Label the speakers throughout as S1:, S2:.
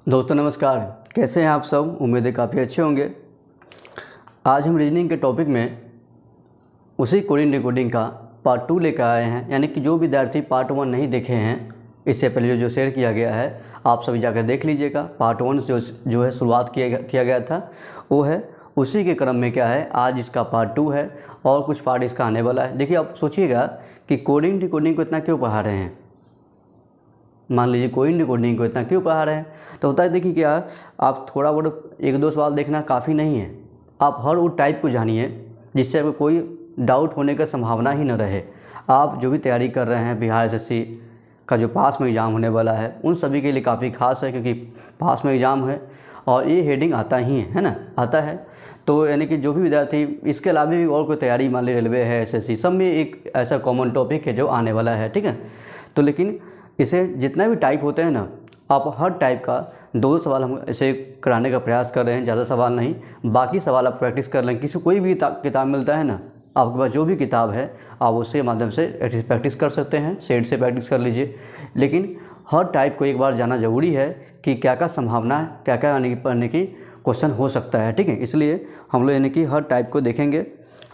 S1: दोस्तों नमस्कार, कैसे हैं आप सब। उम्मीद है काफ़ी अच्छे होंगे। आज हम रीजनिंग के टॉपिक में उसी कोडिंग डिकोडिंग का पार्ट 2 लेकर आए हैं। यानी कि जो विद्यार्थी पार्ट 1 नहीं देखे हैं, इससे पहले जो शेयर किया गया है आप सभी जाकर देख लीजिएगा। पार्ट 1 जो है शुरुआत किया गया था, वो है उसी के क्रम में क्या है आज इसका पार्ट 2 है और कुछ पार्ट इसका आने वाला है। देखिए आप सोचिएगा कि कोडिंग डिकोडिंग को इतना क्यों पढ़ा रहे हैं। मान लीजिए कोडिंग डिकोडिंग को इतना क्यों पढ़ा रहे हैं, तो होता है देखिए क्या आप थोड़ा बहुत 1-2 सवाल देखना काफ़ी नहीं है। आप हर वो टाइप को जानिए जिससे आपको कोई डाउट होने का संभावना ही न रहे। आप जो भी तैयारी कर रहे हैं बिहार एसएससी का जो पास में एग्ज़ाम होने वाला है उन सभी के लिए काफ़ी खास है, क्योंकि पास में एग्ज़ाम है और ये हेडिंग आता ही है ना, आता है। तो यानी कि जो भी विद्यार्थी इसके अलावा भी और कोई तैयारी, मान ली रेलवे है, एसएससी, सब में एक ऐसा कॉमन टॉपिक है जो आने वाला है, ठीक है। तो लेकिन इसे जितना भी टाइप होते हैं ना, आप हर टाइप का 2 सवाल हम इसे कराने का प्रयास कर रहे हैं। ज़्यादा सवाल नहीं, बाकी सवाल आप प्रैक्टिस कर लें। किसी कोई भी किताब मिलता है ना, आपके पास जो भी किताब है आप उसके माध्यम से प्रैक्टिस कर सकते हैं। सेट से प्रैक्टिस कर लीजिए, लेकिन हर टाइप को एक बार जाना ज़रूरी है कि क्या क्या संभावना है, क्या क्या यानी कि पढ़ने की क्वेश्चन हो सकता है, ठीक है। इसलिए हम लोग यानी कि हर टाइप को देखेंगे।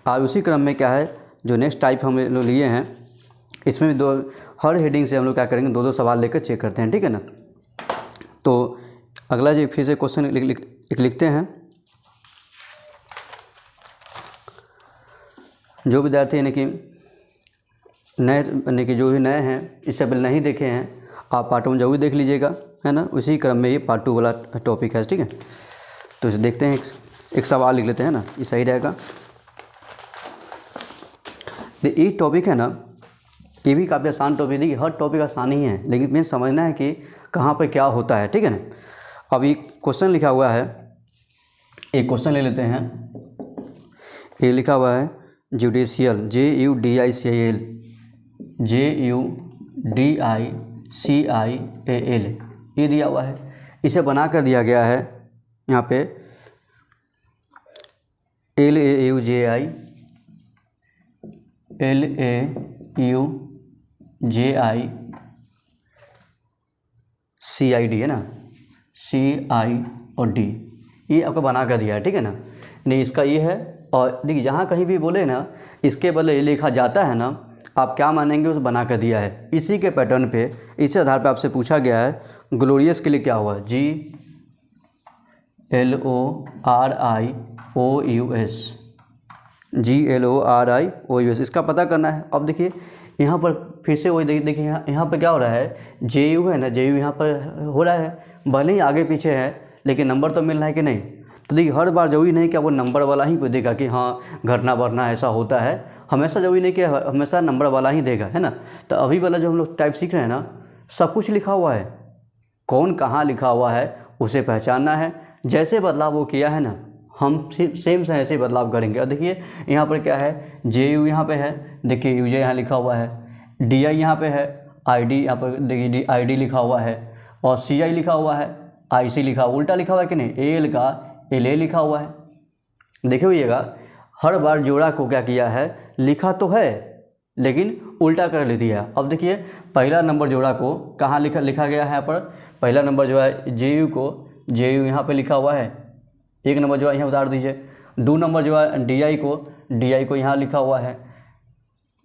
S1: आज उसी क्रम में क्या है जो नेक्स्ट टाइप हम लोग लिए हैं, इसमें भी हर हेडिंग से हम लोग क्या करेंगे 2-2 सवाल लेकर चेक करते हैं, ठीक है ना। तो अगला जो फिर से क्वेश्चन लिखते हैं। जो विद्यार्थी यानी कि नए, यानी कि जो भी नए हैं, इससे पहले नहीं देखे हैं, आप पार्ट 1 जरूर देख लीजिएगा, है ना। उसी क्रम में ये पार्ट 2 वाला टॉपिक है, ठीक है। तो इसे देखते हैं, एक सवाल लिख लेते हैं ना, ये सही रहेगा। ये टॉपिक है ना, ये भी काफ़ी आसान टॉपिक है। हर टॉपिक आसान ही है, लेकिन मेन समझना है कि कहाँ पर क्या होता है, ठीक है ना। अभी क्वेश्चन लिखा हुआ है, एक क्वेश्चन ले लेते हैं। ये लिखा हुआ है जुडिशियल, JUDICIAL, JUDICIAL, ये दिया हुआ है। इसे बना कर दिया गया है यहाँ पे LAUJICID है ना, CI और D, ये आपको बना कर दिया है, ठीक है ना। नहीं इसका ये है, और देखिए जहाँ कहीं भी बोले ना इसके बदले ये लिखा जाता है ना, आप क्या मानेंगे उस बना कर दिया है। इसी के पैटर्न पे, इसी आधार पे आपसे पूछा गया है ग्लोरियस के लिए क्या हुआ, GLORIOUS, इसका पता करना है। अब देखिए यहाँ पर फिर से वही देखिए यहाँ पर क्या हो रहा है, JU है ना, JU यहाँ पर हो रहा है, भले ही आगे पीछे है लेकिन नंबर तो मिल रहा है कि नहीं। तो देखिए हर बार जरूरी नहीं कि वो नंबर वाला ही देगा कि हाँ घटना बढ़ना ऐसा होता है, हमेशा जरूरी नहीं कि हमेशा नंबर वाला ही देगा, है ना। तो अभी वाला जो हम लोग टाइप सीख रहे हैं ना, सब कुछ लिखा हुआ है, कौन कहाँ लिखा हुआ है उसे पहचानना है। जैसे बदलाव वो किया है ना, हम सेम से ऐसे बदलाव करेंगे। और देखिए यहाँ पर क्या है, JU यहाँ पे है, देखिए UJ यहाँ लिखा हुआ है, DI यहाँ पे है, ID यहाँ पर देखिए ID लिखा हुआ है, और CI लिखा हुआ है, IC लिखा, उल्टा लिखा हुआ है कि नहीं, AL का LA लिखा हुआ है। देखे हुइएगा हर बार जोड़ा को क्या किया है, लिखा तो है लेकिन उल्टा कर ले दिया। अब देखिए पहला नंबर जोड़ा को कहाँ लिखा गया है, यहाँ पर पहला नंबर जो है JU को, JU यहाँ पे लिखा हुआ है, 1 नंबर जो है यहाँ उतार दीजिए। 2 नंबर जो है DI को यहाँ लिखा हुआ है।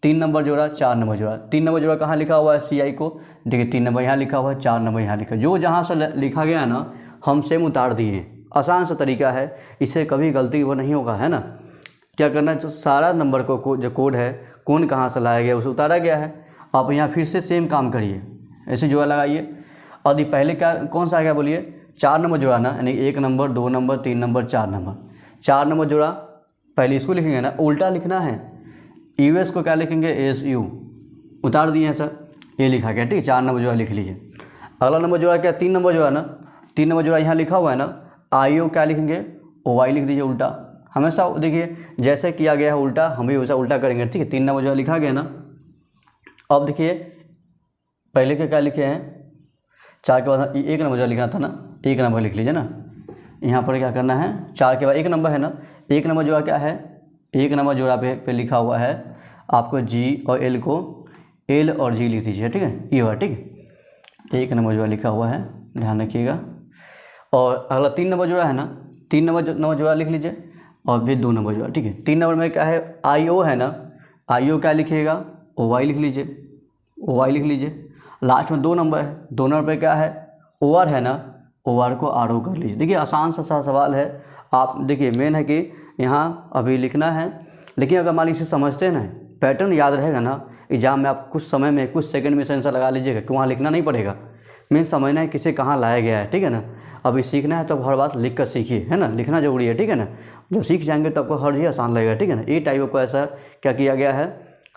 S1: 3 नंबर जोड़ा, 4 नंबर जोड़ा, 3 नंबर जोड़ा कहाँ लिखा हुआ है, CI को, देखिए 3 नंबर यहाँ लिखा हुआ है, 4 नंबर यहाँ लिखा, जो जहाँ से लिखा गया ना हम सेम उतार दिए। आसान सा तरीका है, इससे कभी गलती वो नहीं होगा, है ना। क्या करना है, सारा नंबर को जो कोड है, कौन कहाँ से लाया गया उसे उतारा गया है। आप यहाँ फिर से सेम काम करिए, ऐसे जोड़ा लगाइए। और ये पहले क्या कौन सा आ गया बोलिए, 4 नंबर जोड़ा ना, यानी 1 number, 2 number, 3 number, 4 number, 4 number जोड़ा पहले इसको लिखेंगे ना, उल्टा लिखना है। US को क्या लिखेंगे, SU, उतार दिए हैं सर, ये लिखा गया, ठीक है। 4 नंबर जोड़ा लिख लीजिए। अगला नंबर जोड़ा क्या, 3 नंबर जोड़ा ना, 3 नंबर जोड़ा यहाँ लिखा हुआ है ना, IO क्या लिखेंगे, OY लिख दीजिए उल्टा। हमेशा देखिए जैसे किया गया है उल्टा, हम भी वैसा उल्टा करेंगे, ठीक है। 3 नंबर जो लिखा गया ना, अब देखिए पहले के क्या लिखे हैं, 4 के बाद 1 नंबर जो लिखना था ना, 1 नंबर लिख लीजिए ना। यहाँ पर क्या करना है, 4 के बाद 1 नंबर है ना, 1 नंबर जोड़ा क्या है, 1 नंबर जोड़ा पे लिखा हुआ है आपको G और L को L और G लिख दीजिए, ठीक है, ये हुआ, ठीक है। 1 नंबर जोड़ा लिखा हुआ है, ध्यान रखिएगा। और अगला 3 नंबर जोड़ा है ना, 3 नंबर जोड़ा लिख लीजिए और फिर 2 नंबर जोड़ा, ठीक है। 3 नंबर में क्या है, IO है ना, IO क्या लिखिएगा, OY लिख लीजिए, OY लिख लीजिए। लास्ट में 2 नंबर है, 2 नंबर पे क्या है, OR है ना, OR को RO कर लीजिए। देखिए आसान सा सवाल है। आप देखिए मेन है कि यहाँ अभी लिखना है, लेकिन अगर मान लीजिए समझते हैं ना, पैटर्न याद रहेगा ना, एग्जाम में आप कुछ समय में कुछ सेकंड में आंसर लगा लीजिएगा कि वहाँ लिखना नहीं पड़ेगा। मेन समझना है किसे कहाँ लाया गया है, ठीक है ना। अभी सीखना है तो हर बात लिख कर सीखिए, है ना, लिखना जरूरी है, ठीक है ना। जब सीख जाएंगे तो आपको हर चीज़ आसान लगेगा, ठीक है ना। ये टाइप को ऐसा क्या किया गया है,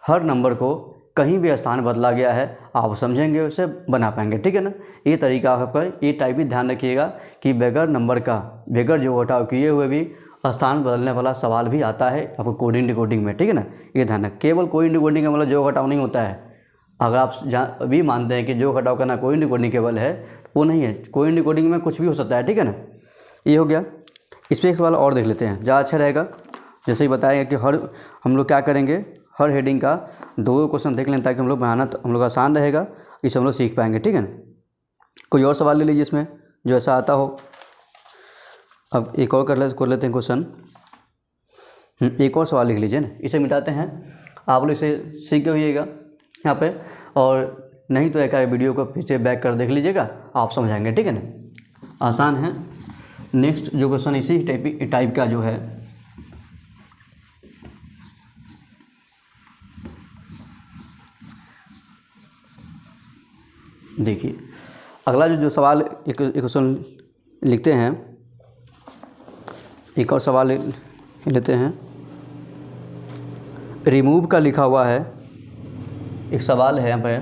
S1: हर नंबर को कहीं भी स्थान बदला गया है, आप समझेंगे उसे बना पाएंगे, ठीक है ना। ये तरीका आपका, ये टाइप भी ध्यान रखिएगा कि बगैर नंबर का, बगैर जो घटाव किए हुए भी स्थान बदलने वाला सवाल भी आता है आपको कोडिंग डिकोडिंग में, ठीक है ना। ये ध्यान रखें, केवल कोडिंग डिकोडिंग का मतलब जो घटाव नहीं होता है। अगर आप भी मानते हैं कि जो घटाव करना कोडिंग डिकोडिंग केवल है, वो नहीं है। कोडिंग डिकोडिंग में कुछ भी हो सकता है, ठीक है ना। ये हो गया। इस पर एक सवाल और देख लेते हैं, ज़्यादा अच्छा रहेगा। जैसे ही बताएगा कि हर हम लोग क्या करेंगे, हर हेडिंग का 2 क्वेश्चन देख लें ताकि हम लोग बनाना तो हम लोग आसान रहेगा, इसे हम लोग सीख पाएंगे, ठीक है ना। कोई और सवाल ले लीजिए इसमें जो ऐसा आता हो। अब एक और कर लेते हैं क्वेश्चन। एक और सवाल लिख लीजिए ना, इसे मिटाते हैं। आप लोग इसे सीख के होइएगा यहाँ पे, और नहीं तो एक वीडियो को पीछे बैक कर देख लीजिएगा, आप समझ आएंगे, ठीक है ना। आसान है। नेक्स्ट जो क्वेश्चन इसी टाइप का जो है, देखिए अगला जो सवाल एक क्वेश्चन लिखते हैं, एक और सवाल लेते हैं। रिमूव का लिखा हुआ है, एक सवाल है यहाँ पे,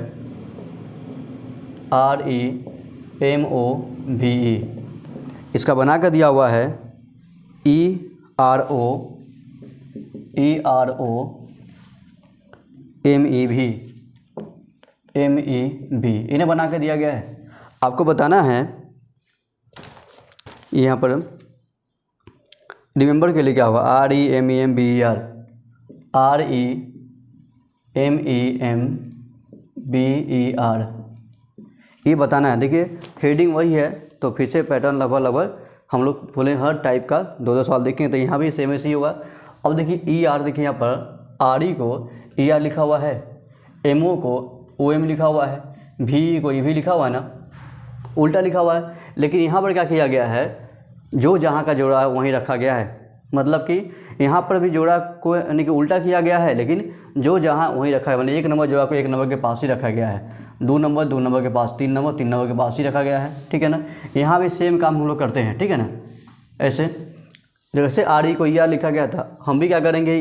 S1: REMOVE, इसका बना कर दिया हुआ है MEV, इन्हें बना कर दिया गया है। आपको बताना है यहाँ पर रिमेंबर के लिए क्या होगा, REMEMBER, ये बताना है। देखिए हेडिंग वही है, तो फिर से पैटर्न लगभग हम लोग बोले हर टाइप का 2 सवाल देखेंगे, तो यहाँ भी सेम ऐसे ही होगा। अब देखिए ER, देखिए यहाँ पर RE को ER लिखा हुआ है, MO को OM लिखा हुआ है, VE को EV लिखा हुआ है ना, उल्टा लिखा हुआ है। लेकिन यहाँ पर क्या किया गया है, जो जहाँ का जोड़ा है वहीं रखा गया है। मतलब कि यहाँ पर भी जोड़ा को यानी कि उल्टा किया गया है, लेकिन जो जहाँ वहीं रखा है। मतलब 1 नंबर जोड़ा को 1 नंबर के पास ही रखा गया है, 2 नंबर के पास 3 नंबर के पास ही रखा गया है, ठीक है ना। यहाँ भी सेम काम हम लोग करते हैं, ठीक है ना। ऐसे जैसे RE को ER लिखा गया था, हम भी क्या करेंगे,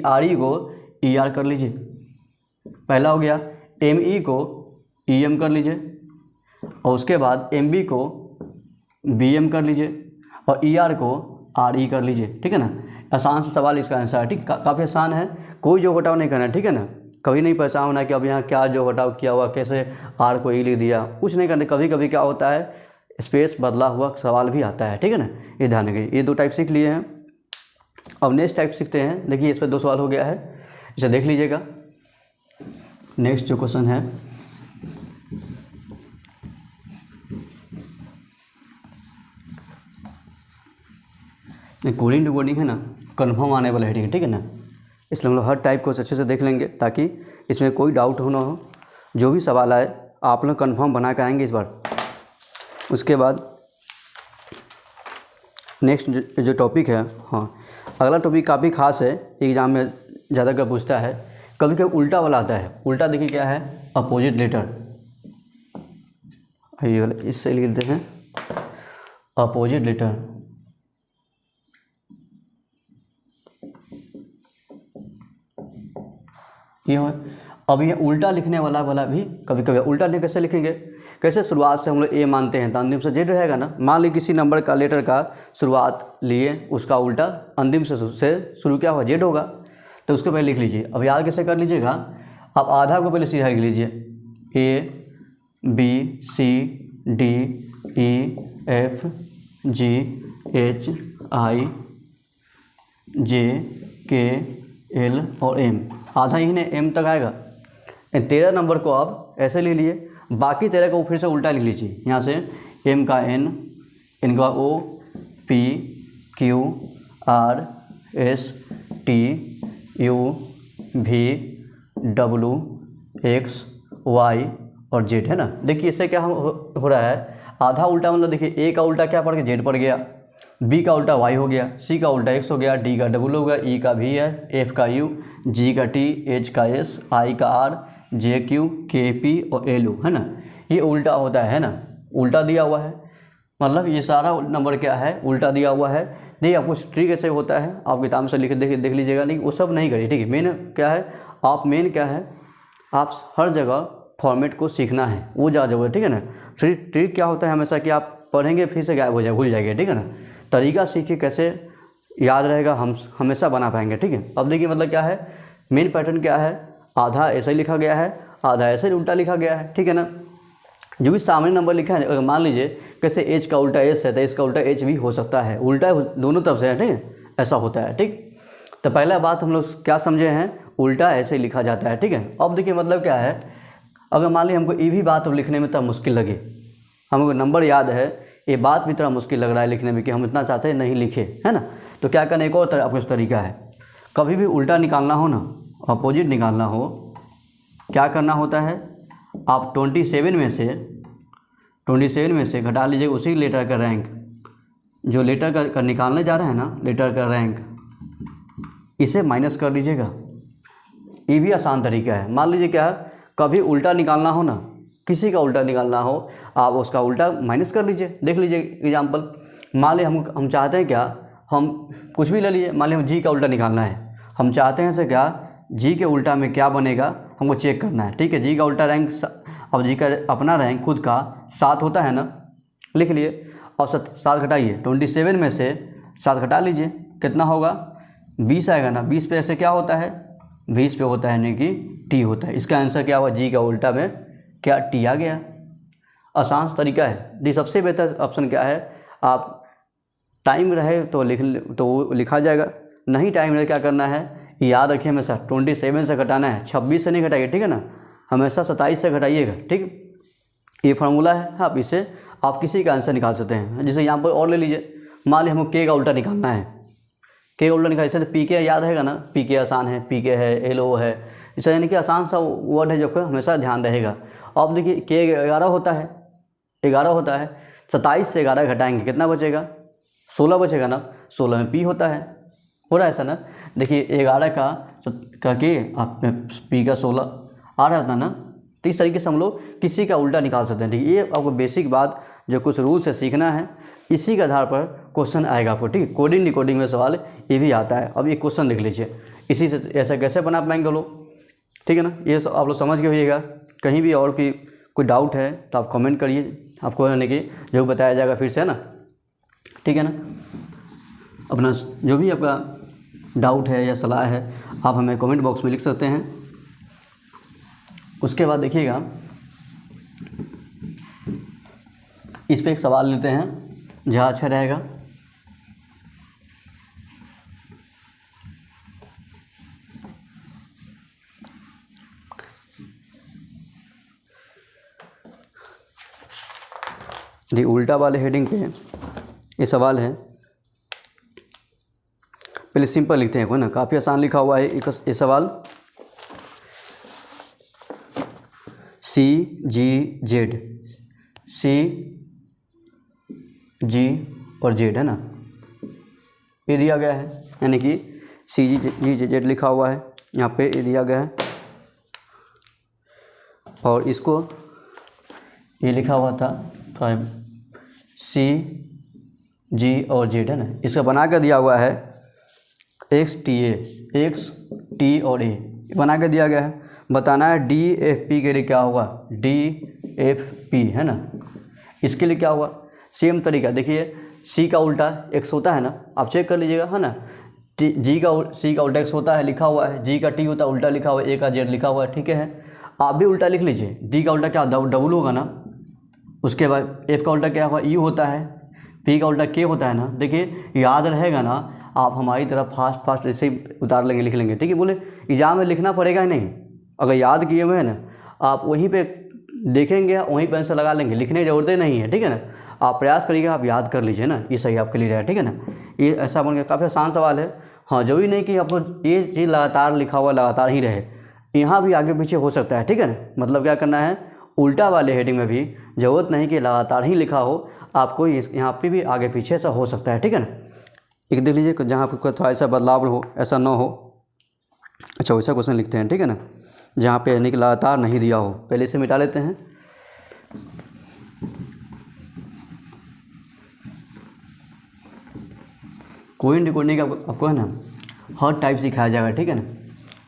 S1: RE को ER कर लीजिए, पहला हो गया। ME को EM कर लीजिए, और उसके बाद MB को BM कर लीजिए, और ER को RE कर लीजिए, ठीक है ना। आसान से सवाल इसका आंसर है, ठीक। काफ़ी आसान है, कोई जो घटाव नहीं करना है, ठीक है ना। कभी नहीं परेशान होना कि अब यहाँ क्या जो घटाव किया हुआ, कैसे R को E लिख दिया, कुछ नहीं करना। कभी कभी क्या होता है, स्पेस बदला हुआ सवाल भी आता है, ठीक है ना। ये ध्यान रखिए। ये 2 टाइप सीख लिए हैं। अब नेक्स्ट टाइप सीखते हैं। देखिए इस पर 2 सवाल हो गया है, इसे देख लीजिएगा। नेक्स्ट जो क्वेश्चन है, कोडिंग डिकोडिंग है ना, कन्फर्म आने वाला हेडिंग, ठीक है ना। इसलिए हम लोग हर टाइप को अच्छे से देख लेंगे ताकि इसमें कोई डाउट हो ना हो। जो भी सवाल आए आप लोग कन्फर्म बना के आएंगे इस बार। उसके बाद नेक्स्ट जो टॉपिक है, हाँ अगला टॉपिक काफ़ी खास है, एग्ज़ाम में ज़्यादातर पूछता है। कभी कभी उल्टा वाला आता है। उल्टा देखिए क्या है, अपोजिट लेटर। ये वाला इससे लिख देते हैं, अपोजिट लेटर। ये हो। अब ये उल्टा लिखने वाला भी कभी कभी उल्टा नहीं, कैसे लिखेंगे, कैसे शुरुआत से हम लोग A मानते हैं तो अंतिम से Z रहेगा ना। मान ली किसी नंबर का लेटर का शुरुआत लिए, उसका उल्टा अंतिम से शुरू क्या होगा, Z होगा, तो उसको पहले लिख लीजिए। अब याद कैसे कर लीजिएगा, आप आधा को पहले सीधा लिख लीजिए, A B C D E F G H I J K L और M। आधा ही ने M तक आएगा। 13 नंबर को आप ऐसे ले लिए, बाकी 13 को फिर से उल्टा लिख लीजिए। यहाँ से M का N, इनका OPQRSTUVWXY और Z है ना। देखिए इससे क्या हो रहा है, आधा उल्टा मतलब देखिए A का उल्टा क्या पड़ गया, Z पड़ गया, B का उल्टा Y हो गया, C का उल्टा X हो गया, D का W हो गया, E का V है, F का U, G का T, H का S, I का R, J Q, K P और L O है ना। ये उल्टा होता है ना, उल्टा दिया हुआ है, मतलब ये सारा नंबर क्या है, उल्टा दिया हुआ है। देखिए आपको ट्रिक कैसे होता है आप किताब से देख लीजिएगा, लेकिन वो सब नहीं करिए, ठीक है। मेन क्या है, आप हर जगह फॉर्मेट को सीखना है, वो ज़्यादा जरूरत है, ठीक है ना। ट्रिक क्या होता है हमेशा कि आप पढ़ेंगे फिर से गायब हो जाए, भूल जाएंगे, ठीक है ना। तरीका सीखिए, कैसे याद रहेगा, हम हमेशा बना पाएंगे, ठीक है। अब देखिए मतलब क्या है, मेन पैटर्न क्या है, आधा ऐसे ही लिखा गया है, आधा ऐसे ही उल्टा लिखा गया है, ठीक है ना। जो भी सामने नंबर लिखा है, अगर मान लीजिए कैसे H का उल्टा S है तो इसका उल्टा H भी हो सकता है, उल्टा दोनों तरफ से है, ठीक है, ऐसा होता है, ठीक। तो पहला बात हम लोग क्या समझे हैं, उल्टा ऐसे ही लिखा जाता है, ठीक है। अब देखिए मतलब क्या है, अगर मान लीजिए हमको ये भी बात लिखने में थोड़ा मुश्किल लगे, हमको नंबर याद है, ये बात भी थोड़ा मुश्किल लग रहा है लिखने में कि हम इतना चाहते हैं नहीं लिखे, है ना, तो क्या करना, एक और आपका तरीका है, कभी भी उल्टा निकालना हो ना, अपोजिट निकालना हो, क्या करना होता है, आप 27 में से घटा लीजिएगा उसी लेटर का रैंक, जो लेटर का निकालने जा रहे हैं ना, लेटर का रैंक, इसे माइनस कर लीजिएगा। ये भी आसान तरीका है। मान लीजिए क्या है, कभी उल्टा निकालना हो ना, किसी का उल्टा निकालना हो, आप उसका उल्टा माइनस कर लीजिए। देख लीजिए एग्जाम्पल, मान लीजिए हम चाहते हैं क्या, हम कुछ भी ले लीजिए, मान लीजिए जी का उल्टा निकालना है, हम चाहते हैं से क्या, जी के उल्टा में क्या बनेगा हमको चेक करना है, ठीक है। जी का उल्टा रैंक, अब जी का अपना रैंक खुद का 7 होता है ना, लिख लिए, और 7 घटाइए, 27 में से 7 घटा लीजिए, कितना होगा, 20 आएगा ना। 20 पे ऐसे क्या होता है, 20 पे होता है यानी कि टी होता है। इसका आंसर क्या हुआ, जी का उल्टा में क्या टी आ गया। आसान तरीका है। दी सबसे बेहतर ऑप्शन क्या है, आप टाइम रहे तो वो लिखा जाएगा, नहीं टाइम रहे क्या करना है, याद रखिए हमेशा 27 से घटाना है, 26 से नहीं घटाइए, ठीक है ना, हमेशा 27 से घटाइएगा, ठीक। ये फार्मूला है, आप इसे आप किसी का आंसर निकाल सकते हैं। जैसे यहाँ पर और ले लीजिए, मान लीजिए हमको के का उल्टा निकालना है, के का उल्टा निकाल, जैसे पी के याद रहेगा ना, पी के आसान है, पी के है, एल ओ है, इसे यानी कि आसान सा वर्ड है जो कि हमेशा ध्यान रहेगा। अब देखिए के 11 होता है, 27 से 11 घटाएंगे कितना बचेगा, 16 बचेगा ना, 16 में पी होता है, हो रहा है ऐसा ना। देखिए 11 का के आप पी का 16 आ रहा था ना, तो इस तरीके से हम लोग किसी का उल्टा निकाल सकते हैं, ठीक है। ये आपको बेसिक बात जो कुछ रूल से सीखना है, इसी के आधार पर क्वेश्चन आएगा आपको, ठीक है। कोडिंग डिकोडिंग में सवाल ये भी आता है। अब ये क्वेश्चन लिख लीजिए, इसी से ऐसा कैसे बना पाएंगे लोग, ठीक है ना। ये आप लोग समझ के होइएगा। कहीं भी और कोई डाउट है तो आप कमेंट करिए, आपको यानी कि जो बताया जाएगा फिर से, है ना, ठीक है ना। अपना जो भी आपका डाउट है या सलाह है आप हमें कमेंट बॉक्स में लिख सकते हैं। उसके बाद देखिएगा, इस पे एक सवाल लेते हैं, जहाँ अच्छा रहेगा। दी उल्टा वाले हेडिंग पे ये सवाल है, पहले सिंपल लिखते हैं, कोई ना, काफ़ी आसान लिखा हुआ है ये सवाल। CGZ, CG और Z है ना, ये दिया गया है, यानी कि CGZ लिखा हुआ है यहाँ पे, ये दिया गया है, और इसको ये लिखा हुआ था CG और Z है ना, इसका बना कर दिया हुआ है X T और A बना के दिया गया है। बताना है DFP के लिए क्या होगा, DFP है ना, इसके लिए क्या हुआ, सेम तरीका। देखिए C का उल्टा X होता है ना, आप चेक कर लीजिएगा, है ना। C का उल्टा X होता है, लिखा हुआ है, G का T होता है, उल्टा लिखा हुआ है, A का Z लिखा हुआ है, ठीक है। आप भी उल्टा लिख लीजिए, D का उल्टा क्या डबल होगा ना, उसके बाद F का उल्टा क्या होगा, U होता है, P का उल्टा K होता है ना। देखिए याद रहेगा ना, आप हमारी तरफ फास्ट ऐसे ही उतार लेंगे, लिख लेंगे, ठीक है। बोले एग्जाम में लिखना पड़ेगा ही नहीं, अगर याद किए हुए हैं ना, आप वहीं पे देखेंगे, वहीं पे आंसर लगा लेंगे, लिखने की ज़रूरत नहीं है, ठीक है ना। आप प्रयास करिएगा, आप याद कर लीजिए ना, ये सही आपके लिए रहेगा, ठीक है ना। ये ऐसा बन गया, काफ़ी आसान सवाल है। हाँ, जरूरी नहीं कि आपको ये चीज़ लगातार लिखा हुआ लगातार ही रहे, यहाँ भी आगे पीछे हो सकता है, ठीक है ना। मतलब क्या करना है, उल्टा वाले हेडिंग में भी ज़रूरत नहीं कि लगातार ही लिखा हो, आपको यहाँ पे भी आगे पीछे ऐसा हो सकता है, ठीक है ना। एक देख लीजिए जहाँ पर थोड़ा ऐसा बदलाव हो, ऐसा ना हो। अच्छा, वैसा क्वेश्चन लिखते हैं, ठीक है ना, जहाँ पे यानी कि लगातार नहीं दिया हो, पहले से मिटा लेते हैं। कोडिंग डिकोडिंग का आपको है ना हर टाइप सिखाया जाएगा, ठीक है ना।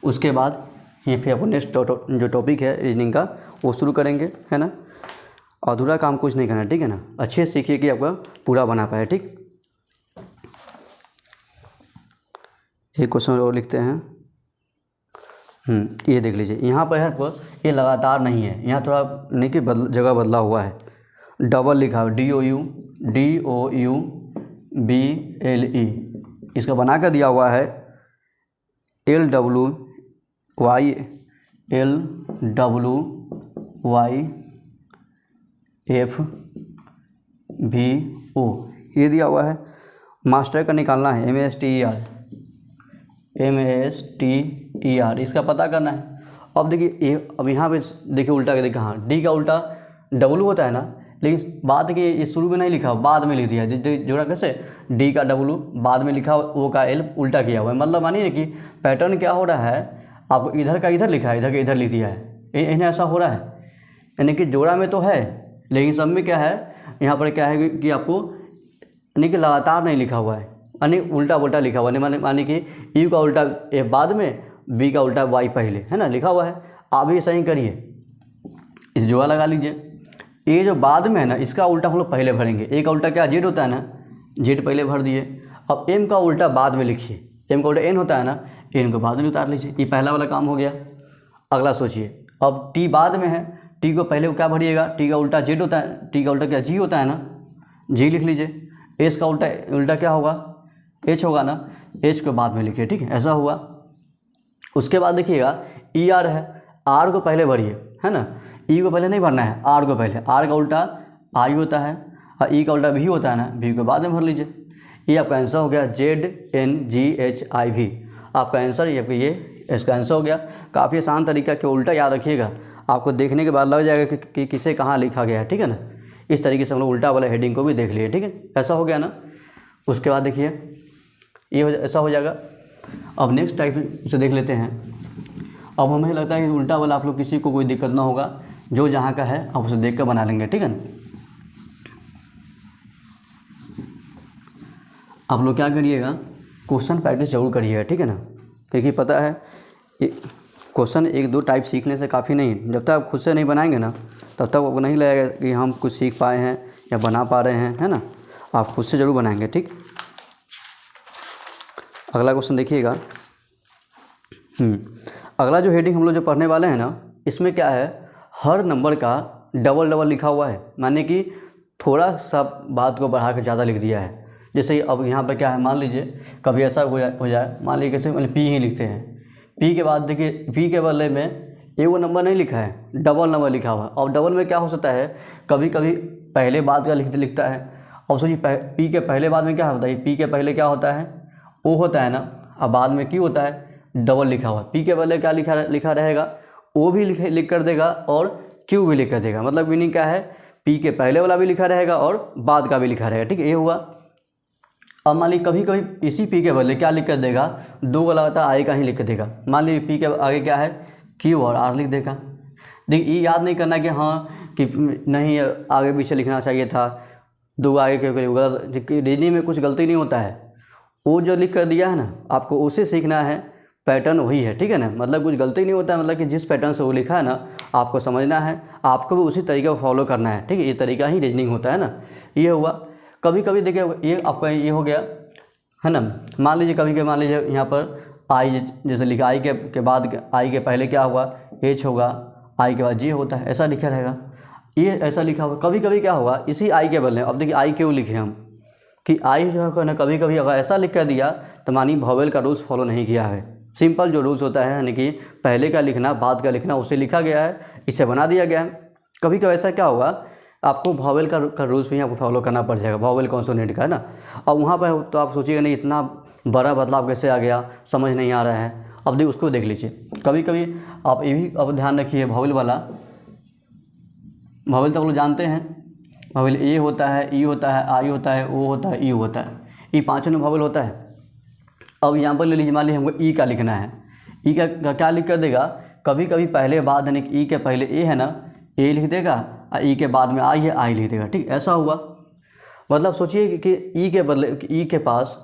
S1: उसके बाद ये फिर आपको नेक्स्ट जो टॉपिक है रीजनिंग का वो शुरू करेंगे, है ना। अधूरा काम कुछ नहीं करना, ठीक है ना। अच्छे से सीखिए कि आपका पूरा बना पाए, ठीक। एक क्वेश्चन और लिखते हैं। ये देख लीजिए, यहाँ पर है आपको ये लगातार नहीं है, यहाँ थोड़ा नहीं कि जगह बदला हुआ है, डबल लिखा है, DOUBLE, इसका बना कर दिया हुआ है LWYFVO, ये दिया हुआ है। मास्टर का निकालना है MASTER, इसका पता करना है। अब देखिए अब यहाँ पे देखिए उल्टा के देखिए, हाँ D का उल्टा W होता है ना, लेकिन बात कि ये शुरू में नहीं लिखा, बाद में लिख दिया। जोड़ा कैसे, D का W बाद में लिखा, O का L उल्टा किया हुआ है। मतलब मानिए कि पैटर्न क्या हो रहा है, आपको इधर का इधर लिखा है, इधर का इधर लिख दिया है, इन्हें ऐसा हो रहा है। यानी कि जोड़ा में तो है, लेकिन सब में क्या है, यहाँ पर क्या है कि आपको यानी कि लगातार नहीं लिखा हुआ है, यानी उल्टा उल्टा लिखा हुआ है। मानी कि U का उल्टा F बाद में, B का उल्टा Y पहले, है ना, लिखा हुआ है। आप भी सही करिए, इस जोड़ा लगा लीजिए। ये जो बाद में है ना, इसका उल्टा हम लोग पहले भरेंगे। A का उल्टा क्या Z होता है ना, Z पहले भर दिए। अब M का उल्टा बाद में लिखिए, M का उल्टा N होता है ना, N को बाद में उतार लीजिए। ये पहला वाला काम हो गया। अगला सोचिए, अब T बाद में है, T को पहले क्या भरिएगा, T का उल्टा Z होता है, T का उल्टा क्या G होता है ना, G लिख लीजिए। H का उल्टा क्या होगा, H होगा ना, H को बाद में लिखिए, ठीक है, ऐसा हुआ। उसके बाद देखिएगा ER है, R को पहले भरिए, है ना, E को पहले नहीं भरना है, R को पहले। R का उल्टा I होता है और E का उल्टा V होता है ना, V को बाद में भर लीजिए। ये आपका आंसर हो गया ZNGHIV, आपका आंसर ये इसका आंसर हो गया। काफ़ी आसान तरीका कि उल्टा याद रखिएगा, आपको देखने के बाद लग जाएगा कि किसे कहाँ लिखा गया है, ठीक है ना। इस तरीके से हम लोग उल्टा वाला हेडिंग को भी देख लिए, ठीक है, ऐसा हो गया ना। उसके बाद देखिए ये ऐसा हो जाएगा। अब नेक्स्ट टाइप से देख लेते हैं। अब हमें लगता है कि उल्टा वाला आप लोग किसी को कोई दिक्कत ना होगा, जो जहाँ का है आप उसे देख कर बना लेंगे, ठीक है ना। आप लोग क्या करिएगा, क्वेश्चन प्रैक्टिस जरूर करिएगा, ठीक है ना, क्योंकि पता है क्वेश्चन एक दो टाइप सीखने से काफ़ी नहीं, जब तक आप खुद से नहीं बनाएंगे ना, तब तक आपको नहीं लगेगा कि हम कुछ सीख पाए हैं या बना पा रहे हैं, है ना। आप खुद से ज़रूर बनाएंगे, ठीक। अगला क्वेश्चन देखिएगा। अगला जो हेडिंग हम लोग जो पढ़ने वाले हैं ना, इसमें क्या है, हर नंबर का डबल लिखा हुआ है, माने कि थोड़ा सा बात को बढ़ा के ज़्यादा लिख दिया है। जैसे अब यहाँ पर क्या है, मान लीजिए कभी ऐसा हो जाए, मान लीजिए कैसे, मतलब P ही लिखते हैं, P के बाद देखिए P के बदले में एक वो नंबर नहीं लिखा है, डबल नंबर लिखा हुआ है। और डबल में क्या हो सकता है, कभी कभी पहले बाद का लिखता है। और सोचिए P के पहले बाद में क्या होता है, P के पहले क्या होता है, O होता है ना, अब बाद में Q होता है, डबल लिखा हुआ। P के पहले क्या लिखा रहेगा, O भी लिख कर देगा और Q भी लिख कर देगा। मतलब मीनिंग क्या है, P के पहले वाला भी लिखा रहेगा और बाद का भी लिखा रहेगा, ठीक है, ये हुआ। अब मान लीजिए कभी कभी इसी P के बदले क्या लिख कर देगा, दो को लगातार I का ही लिख कर देगा। मान लीजिए P के आगे क्या है, Q और R लिख देगा। देखिए ये याद नहीं करना कि हाँ कि नहीं आगे पीछे लिखना चाहिए था, दो आगे क्यों करें, रीजनिंग में कुछ गलती नहीं होता है। वो जो लिख कर दिया है ना, आपको उसे सीखना है, पैटर्न वही है, ठीक है ना। मतलब कुछ गलती नहीं होता है, मतलब कि जिस पैटर्न से वो लिखा है ना, आपको समझना है, आपको भी उसी तरीके को फॉलो करना है, ठीक है। ये तरीका ही रीजनिंग होता है ना। ये हुआ। कभी कभी देखिए ये आपका ये हो गया, है ना। मान लीजिए कभी मान लीजिए यहाँ पर आई जैसे लिखा, आई के बाद आई के पहले क्या होगा, H होगा, आई के बाद J होता है, ऐसा लिखा रहेगा। ये ऐसा लिखा होगा। कभी कभी क्या होगा, इसी आई के बदले, अब देखिए आई क्यों लिखे हम, कि आई जो है ना, कभी कभी अगर ऐसा लिख कर दिया तो मानिए वोवेल का रूल्स फॉलो नहीं किया है। सिंपल जो रूल्स होता है, यानी कि पहले का लिखना बाद का लिखना, उसे लिखा गया है, इसे बना दिया गया है। कभी कभी ऐसा क्या होगा आपको वॉवेल का रूल्स भी आपको फॉलो करना पड़ जाएगा, वॉवेल कॉन्सोनेंट का, है ना। और वहाँ पर तो आप सोचिएगा नहीं इतना बड़ा बदलाव कैसे आ गया, समझ नहीं आ रहा है। अब देखिए उसको देख लीजिए। कभी कभी आप ये भी अब ध्यान रखिए, वॉवेल वाला, वॉवेल तो आप लोग जानते हैं, वॉवेल ए होता है, ई होता है, आई होता है, ओ होता है, यू होता है, ये पाँचों में वॉवेल होता है। अब यहाँ पर ले लीजिए, मान लीजिए हमको ई का लिखना है, ई का क्या लिख कर देगा, कभी कभी पहले बाद यानी कि ई के पहले ए है ना, ए लिख देगा, और ई के बाद में आई है, आई लिख देगा, ठीक। ऐसा हुआ, मतलब सोचिए कि ई के बदले ई के पास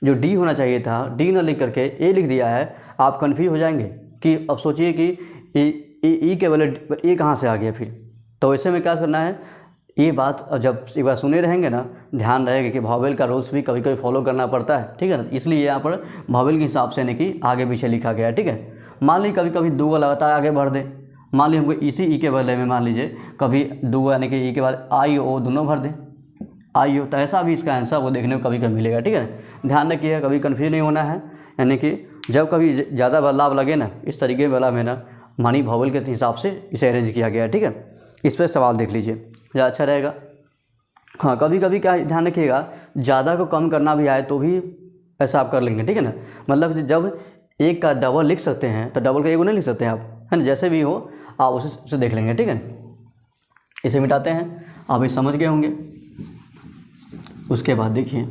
S1: जो डी होना चाहिए था, डी ना लिख करके ए लिख दिया है, आप कन्फ्यूज हो जाएंगे कि अब सोचिए कि ई के बदले ए कहाँ से आ गया फिर। तो ऐसे में क्या करना है, ये बात जब एक बार सुने रहेंगे ना, ध्यान रहेगा कि वॉवेल का रूल्स भी कभी कभी फॉलो करना पड़ता है, ठीक है ना। इसलिए यहाँ पर वॉवेल के हिसाब से यानी कि आगे पीछे लिखा गया है, ठीक है। मान लीजिए कभी कभी दो लगातार आगे बढ़ दे, मान लीजिए हमको इसी ई के बदले में मान लीजिए कभी दो यानी कि ई के बाद आई ओ दोनों भर दें, आई हो, तो ऐसा भी इसका आंसर वो देखने को कभी कभी मिलेगा, ठीक है ना। ध्यान रखिए, कभी कन्फ्यूज नहीं होना है, यानी कि जब कभी ज़्यादा बदलाव लगे ना, इस तरीके वाला में ना मानी वॉवेल के हिसाब से इसे अरेंज किया गया है, ठीक है। इस पर सवाल देख लीजिए, ज़्यादा अच्छा रहेगा। हाँ, कभी कभी क्या ध्यान रखिएगा, ज़्यादा को कम करना भी आए तो भी ऐसा आप कर लेंगे, ठीक है ना। मतलब जब एक का डबल लिख सकते हैं तो डबल का एक नहीं लिख सकते हैं आप, है ना। जैसे भी हो आप उसे देख लेंगे, ठीक है। इसे मिटाते हैं, आप ये समझ गए होंगे। उसके बाद देखिए,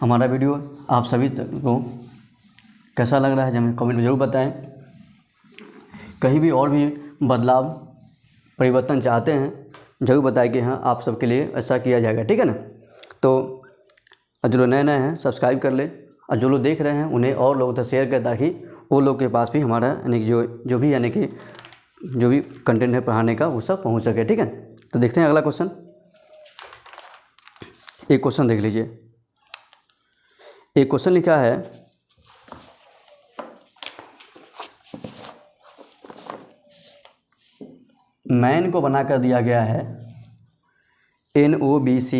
S1: हमारा वीडियो आप सभी को कैसा लग रहा है हमें कमेंट में ज़रूर बताएं। कहीं भी और भी बदलाव परिवर्तन चाहते हैं ज़रूर बताएं कि हाँ आप सबके लिए ऐसा किया जाएगा, ठीक है ना। तो जो नए नए हैं सब्सक्राइब कर ले, और जो लोग देख रहे हैं उन्हें और लोगों तक शेयर करें, ताकि वो लोग के पास भी हमारा यानी कि जो भी यानी कि जो भी कंटेंट है पढ़ाने का वो सब पहुंच सके, ठीक है। तो देखते हैं अगला क्वेश्चन। एक क्वेश्चन देख लीजिए, एक क्वेश्चन लिखा है, मैन को बनाकर दिया गया है NOBC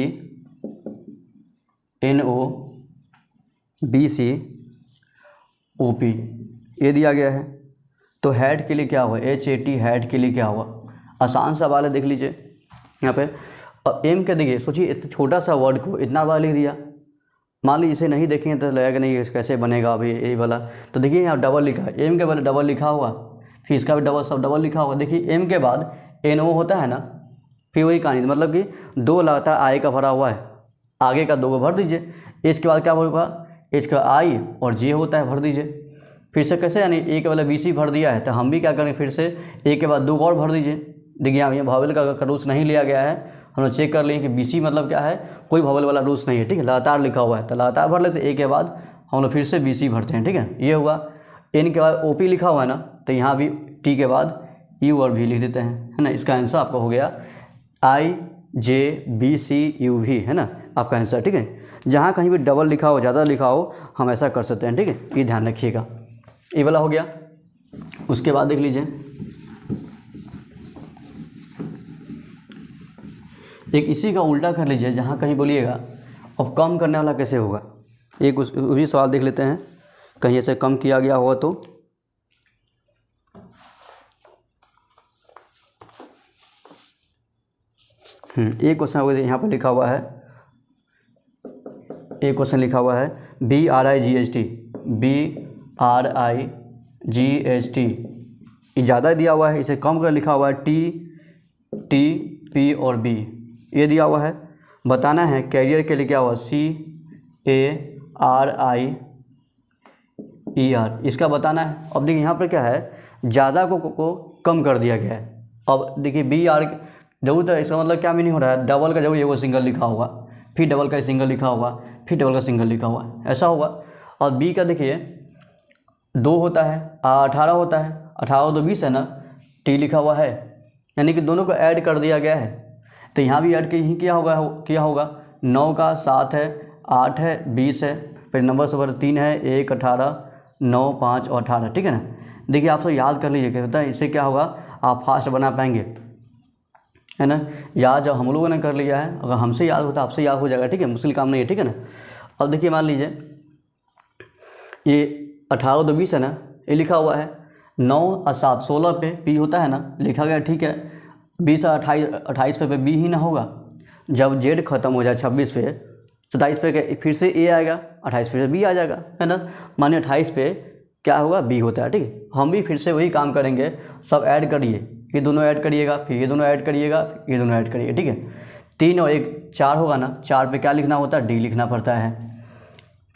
S1: OP ये दिया गया है। तो हेड के लिए क्या हुआ, HAT हेड के लिए क्या हुआ। आसान सवाल है, देख लीजिए यहाँ पे। और एम के देखिए, सोचिए इतना छोटा सा वर्ड को इतना बड़ा लिख दिया। मान लीजिए इसे नहीं देखेंगे तो लगेगा नहीं कैसे बनेगा अभी ये वाला। तो देखिए यहाँ डबल लिखा है, एम के बाद डबल लिखा हुआ, फिर इसका भी डबल सब डबल लिखा हुआ। देखिए एम के बाद NO होता है ना, फिर वही कहानी, मतलब कि दो लगातार आई का भरा हुआ है, आगे का दो को भर दीजिए। इसके बाद क्या होगा, एच का आई और जे होता है, भर दीजिए। फिर से कैसे, यानी ए के वाला BC भर दिया है, तो हम भी क्या करें, फिर से ए के बाद दो और भर दीजिए। देखिए यहाँ वॉवेल का रूल्स नहीं लिया गया है, हम लोग चेक कर लिए कि BC मतलब क्या है, कोई वॉवेल वाला रूल्स नहीं है, ठीक है। लगातार लिखा हुआ है तो लगातार भर लेते, ए के बाद हम लोग फिर से BC भरते हैं, ठीक है। ये हुआ। N के बाद OP लिखा हुआ है ना, तो यहाँ भी T के बाद U और V लिख देते हैं, है ना। इसका आंसर आपका हो गया IJBCUV, है ना आपका आंसर, ठीक है। जहाँ कहीं भी डबल लिखा हो, ज़्यादा लिखा हो, हम ऐसा कर सकते हैं, ठीक है। ये ध्यान रखिएगा। ये वाला हो गया। उसके बाद देख लीजिए, एक इसी का उल्टा कर लीजिए, जहाँ कहीं बोलिएगा अब कम करने वाला कैसे होगा। एक उस भी सवाल देख लेते हैं, कहीं ऐसे कम किया गया होगा तो। एक क्वेश्चन यहाँ पर लिखा हुआ है, एक क्वेश्चन लिखा हुआ है BRIGHT, ये ज़्यादा दिया हुआ है, इसे कम कर लिखा हुआ है TP और B, ये दिया हुआ है। बताना है कैरियर के लिए क्या हुआ, CARIER, इसका बताना है। अब देखिए यहाँ पर क्या है, ज़्यादा को कम कर दिया गया है। अब देखिए BR जरूर, तो इसका मतलब क्या मीनिंग हो रहा है, डबल का जरूर ये वो सिंगल लिखा होगा, फिर डबल का सिंगल लिखा होगा, फिर डबल का सिंगल लिखा हुआ, ऐसा होगा। और B का देखिए 2 होता है, 18 होता है, 18 तो 20 है ना, T लिखा हुआ है, यानी कि दोनों को ऐड कर दिया गया है। तो यहाँ भी ऐड किया होगा 9 का 7 है, 8 है, 20 है, फिर नंबर सब 3 है, 1 18 9 5 और 18, ठीक है ना। देखिए आप सब याद कर लीजिए, क्या होता है, इससे क्या होगा, आप फास्ट बना पाएंगे, है ना। याद जब हम लोगों ने कर लिया है, अगर हमसे याद होता आपसे याद हो जाएगा, ठीक है। मुश्किल काम नहीं है, ठीक है ना। अब देखिए मान लीजिए ये 18 2 20 है ना, ये लिखा हुआ है। 9 और 7 16 पे पी होता है ना, लिखा गया, ठीक है। 20 और 28 पे बी ही ना होगा। जब जेड खत्म हो जाए 26 पे, 27 पे फिर से ए आएगा, 28 पे बी आ जाएगा, है ना। माने 28 पे क्या होगा, बी होता है, ठीक है। हम भी फिर से वही काम करेंगे, सब ऐड करिए, ये दोनों ऐड करिएगा, फिर ये दोनों ऐड करिएगा, ये दोनों ऐड करिए, ठीक है। 3 और 1 4 होगा ना, 4 पे क्या लिखना होता है, डी लिखना पड़ता है।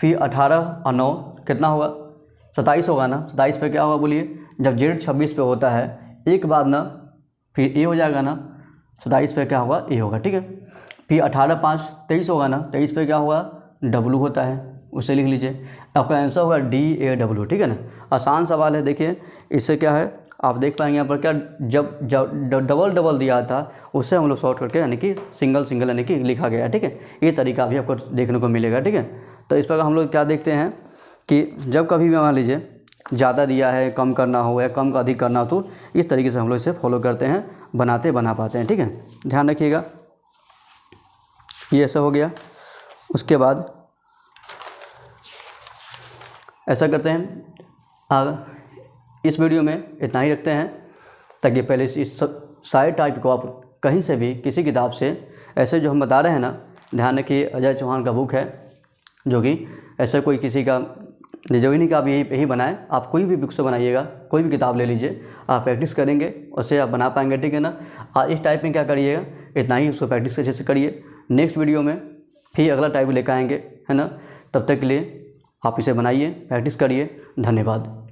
S1: फिर 18 और 9 कितना होगा, 27 होगा ना। 27 पे क्या होगा बोलिए, जब जेड 26 पे होता है, एक बाद ना फिर ए हो जाएगा ना, 27 पे क्या होगा, ए होगा, ठीक है। फिर 18 5 23 होगा ना, 23 पे क्या होगा, डब्लू होता है, उसे लिख लीजिए। आपका आंसर होगा DAW, ठीक है ना। आसान सवाल है, देखिए इससे क्या है, आप देख पाएंगे यहाँ पर क्या, जब डबल डबल दिया था उससे हम लोग शॉर्ट करके यानी कि सिंगल सिंगल यानी कि लिखा गया है, ठीक है। ये तरीका भी आपको देखने को मिलेगा, ठीक है। तो इस पर हम लोग क्या देखते हैं कि जब कभी भी मान लीजिए ज़्यादा दिया है, कम करना हो या कम का अधिक करना हो, तो इस तरीके से हम लोग इसे फॉलो करते हैं, बना पाते हैं, ठीक है। ध्यान रखिएगा, ये ऐसा हो गया। उसके बाद ऐसा करते हैं, इस वीडियो में इतना ही रखते हैं, ताकि पहले इस सारे टाइप को आप कहीं से भी किसी किताब से ऐसे जो हम बता रहे हैं ना, ध्यान रखिए अजय चौहान का बुक है, जो कि ऐसा कोई किसी का जरूरी का आप यही बनाए, आप कोई भी बुक से बनाइएगा, कोई भी किताब ले लीजिए, आप प्रैक्टिस करेंगे उससे आप बना पाएंगे, ठीक है ना। इस टाइप में क्या करिएगा, इतना ही उसको प्रैक्टिस अच्छे से करिए। नेक्स्ट वीडियो में फिर अगला टाइप लेकर आएंगे, है ना। तब तक के लिए आप इसे बनाइए, प्रैक्टिस करिए। धन्यवाद।